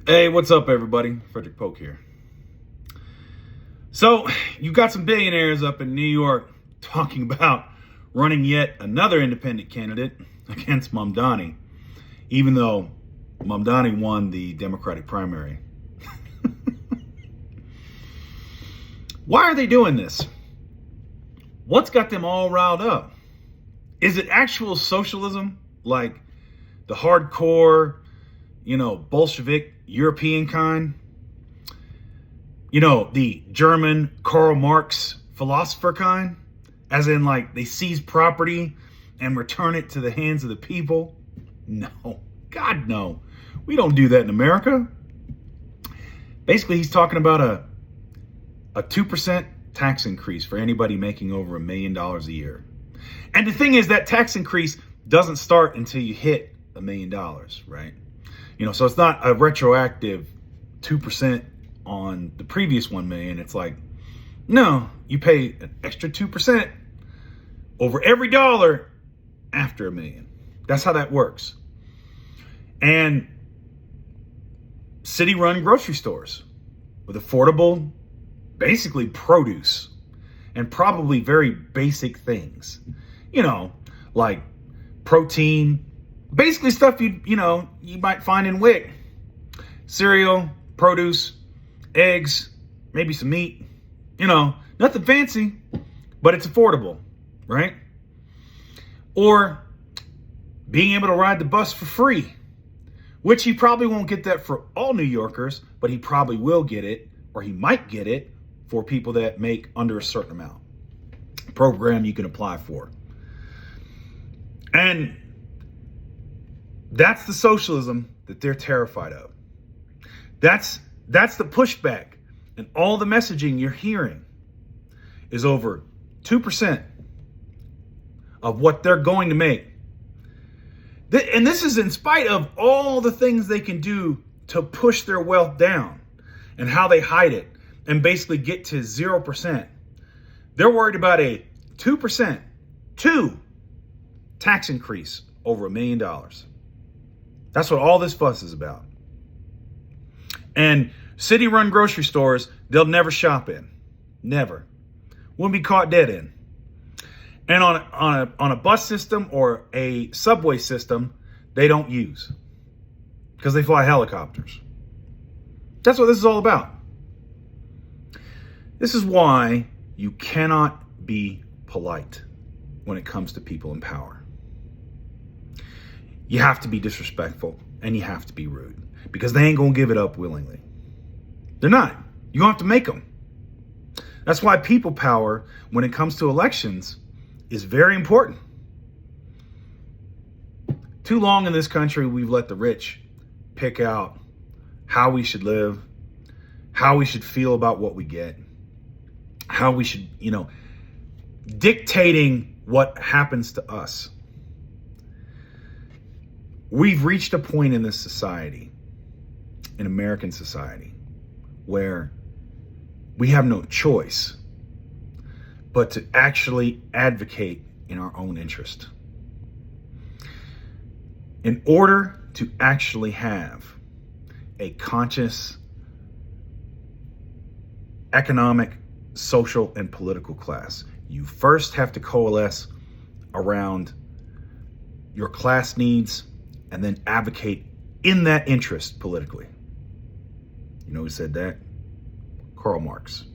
Hey, what's up, everybody? Frederic Poag here. So, you got some billionaires up in New York talking about running yet another independent candidate against Mamdani, even though Mamdani won the Democratic primary. Why are they doing this? What's got them all riled up? Is it actual socialism, like the hardcore, Bolshevik European kind? The German Karl Marx philosopher kind? As in, like, they seize property and return it to the hands of the people? No. God, no. We don't do that in America. Basically, he's talking about a 2% tax increase for anybody making over $1 million a year. And the thing is, that tax increase doesn't start until you hit $1 million, right? So it's not a retroactive 2% on the previous 1 million. It's like, no, you pay an extra 2% over every dollar after $1 million. That's how that works. And city-run grocery stores with affordable, basically produce and probably very basic things, like protein, basically stuff you might find in WIC. Cereal, produce, eggs, maybe some meat, nothing fancy, but it's affordable, right? Or being able to ride the bus for free, which he probably won't get that for all New Yorkers, but he probably will get it, or he might get it for people that make under a certain amount. Program you can apply for. And that's the socialism that they're terrified of. That's the pushback. And all the messaging you're hearing is over 2% of what they're going to make. And this is in spite of all the things they can do to push their wealth down and how they hide it and basically get to 0%. They're worried about a 2% tax increase over $1 million. That's what all this fuss is about. And city-run grocery stores, they'll never shop in. Never. Wouldn't be caught dead in. And on a bus system or a subway system, they don't use. Because they fly helicopters. That's what this is all about. This is why you cannot be polite when it comes to people in power. You have to be disrespectful and you have to be rude because they ain't going to give it up willingly. They're not. You don't have to make them. That's why people power, when it comes to elections, is very important. Too long in this country, we've let the rich pick out how we should live, how we should feel about what we get, how we should, dictating what happens to us. We've reached a point in this society, in American society, where we have no choice but to actually advocate in our own interest. In order to actually have a conscious economic, social, and political class, you first have to coalesce around your class needs and then advocate in that interest politically. You know who said that? Karl Marx.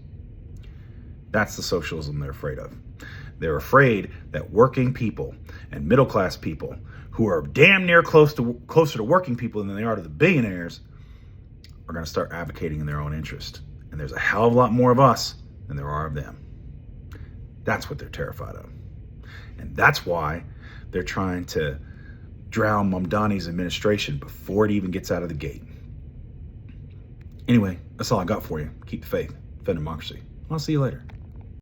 That's the socialism they're afraid of. They're afraid that working people and middle-class people who are damn near closer to working people than they are to the billionaires are going to start advocating in their own interest. And there's a hell of a lot more of us than there are of them. That's what they're terrified of. And that's why they're trying to drown Mamdani's administration before it even gets out of the gate. Anyway, that's all I got for you. Keep the faith. Defend democracy. I'll see you later.